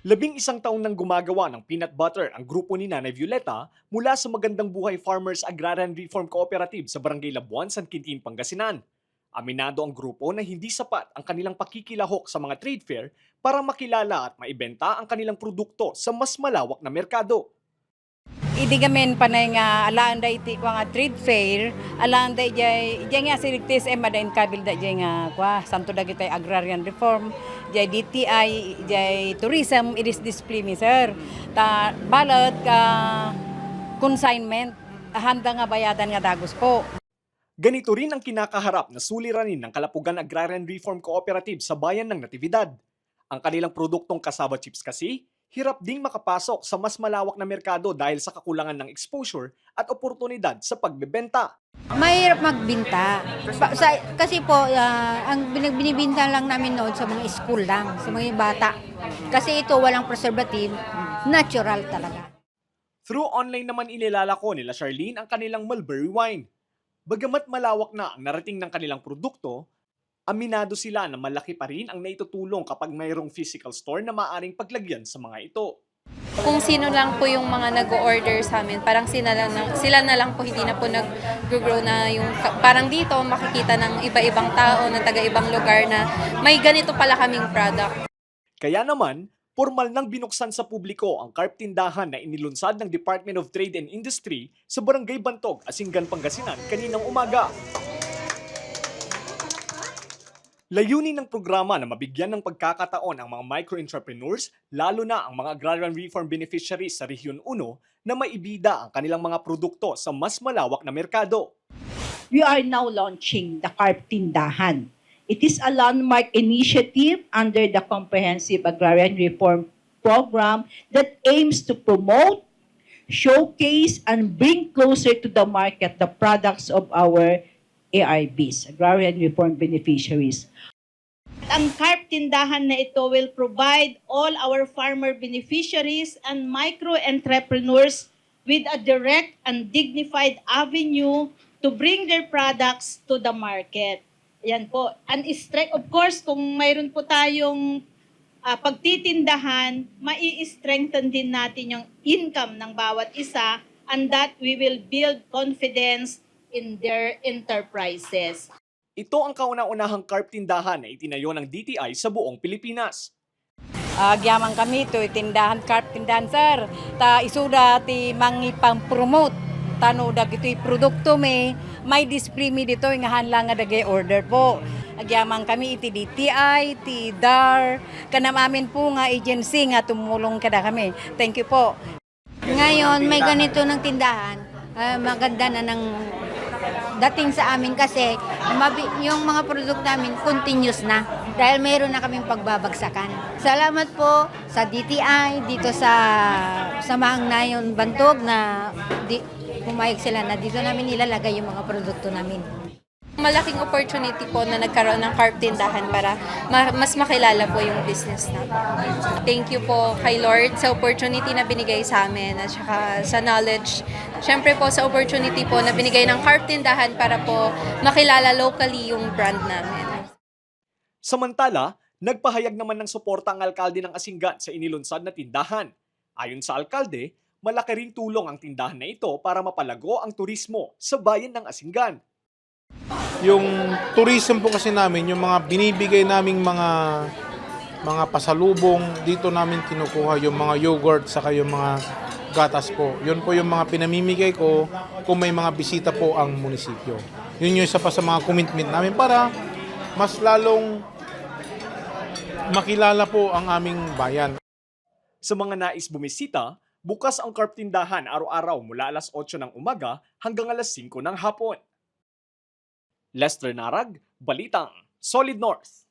11 taon nang gumagawa ng peanut butter ang grupo ni Nanay Violeta mula sa Magandang Buhay Farmers Agrarian Reform Cooperative sa Barangay Labuan, San Quintin, Pangasinan. Aminado ang grupo na hindi sapat ang kanilang pakikilahok sa mga trade fair para makilala at maibenta ang kanilang produkto sa mas malawak na merkado. Idi gamen panay nga alaan da iti kwa nga trade fair, alaan da jay nga siligtis madain kabil da jay nga kwa santo dagiti agrarian reform, jay DTI, jay tourism it is display mi sir. Ta balot ka consignment handa nga bayadan nga dagos po. Ganito rin ang kinakaharap na suliranin ng Kalapugan Agrarian Reform Cooperative sa bayan ng Natividad. Ang kanilang produktong cassava chips kasi, hirap ding makapasok sa mas malawak na merkado dahil sa kakulangan ng exposure at oportunidad sa pagbebenta. Mahirap magbinta. Kasi po, ang binibinta lang namin noon sa mga school lang, sa mga bata. Kasi ito walang preservative, natural talaga. Through online naman inilalako nila Charlene ang kanilang mulberry wine. Bagamat malawak na ang narating ng kanilang produkto, aminado sila na malaki pa rin ang naitutulong kapag mayroong physical store na maaring paglagyan sa mga ito. Kung sino lang po yung mga nag-order sa amin, parang sila na lang po, hindi na po nag-grow na yung, parang dito makikita ng iba-ibang tao na taga-ibang lugar na may ganito pala kaming product. Kaya naman, formal nang binuksan sa publiko ang carp tindahan na inilunsad ng Department of Trade and Industry sa Barangay Bantog, Asinggan, Pangasinan kaninang umaga. Layunin ng programa na mabigyan ng pagkakataon ang mga micro-entrepreneurs, lalo na ang mga agrarian reform beneficiaries sa Rehiyon 1 na maibida ang kanilang mga produkto sa mas malawak na merkado. We are now launching the Carp Tindahan. It is a landmark initiative under the Comprehensive Agrarian Reform Program that aims to promote, showcase, and bring closer to the market the products of our ARBs, Agrarian Reform Beneficiaries. Ang Carp Tindahan na ito will provide all our farmer beneficiaries and micro-entrepreneurs with a direct and dignified avenue to bring their products to the market. Yan po. And of course, kung mayroon po tayong pagtitindahan, mai-strengthen din natin yung income ng bawat isa, and that we will build confidence in their enterprises. Ito ang kauna-unahang carp tindahan na itinayo ng DTI sa buong Pilipinas. Agyaman kami to tindahan carp tindahan sir. Ta isuda ti mangipang promote tano dagiti produkto may display mi dito nga hanlang nga dagay order po. Agyaman kami iti DTI, ti DAR, kanam amin po nga agency nga tumulong kada kami. Thank you po. Ngayon, may ganito ng tindahan, maganda na ng dating sa amin kasi yung mga produkto namin continuous na dahil mayroon na kaming pagbabagsakan. Salamat po sa DTI dito sa Samahang Nayon Bantog na pumayag sila na dito namin ilalagay yung mga produkto namin. Malaking opportunity po na nagkaroon ng carp tindahan para mas makilala po yung business namin. Thank you po kay Lord sa opportunity na binigay sa amin at saka sa knowledge. Siyempre po sa opportunity po na binigay ng carp tindahan para po makilala locally yung brand namin. Samantala, nagpahayag naman ng suporta ang alkalde ng Asinggan sa inilunsad na tindahan. Ayon sa alkalde, malaki ring tulong ang tindahan na ito para mapalago ang turismo sa bayan ng Asinggan. Yung tourism po kasi namin, yung mga binibigay naming mga pasalubong, dito namin kinukuha yung mga yogurt saka yung mga gatas po. Yun po yung mga pinamimigay ko kung may mga bisita po ang munisipyo. Yun yung isa pa sa mga commitment namin para mas lalong makilala po ang aming bayan. Sa mga nais bumisita, bukas ang carp tindahan araw-araw mula alas 8 ng umaga hanggang alas 5 ng hapon. Lester Narag, Balitang Solid North.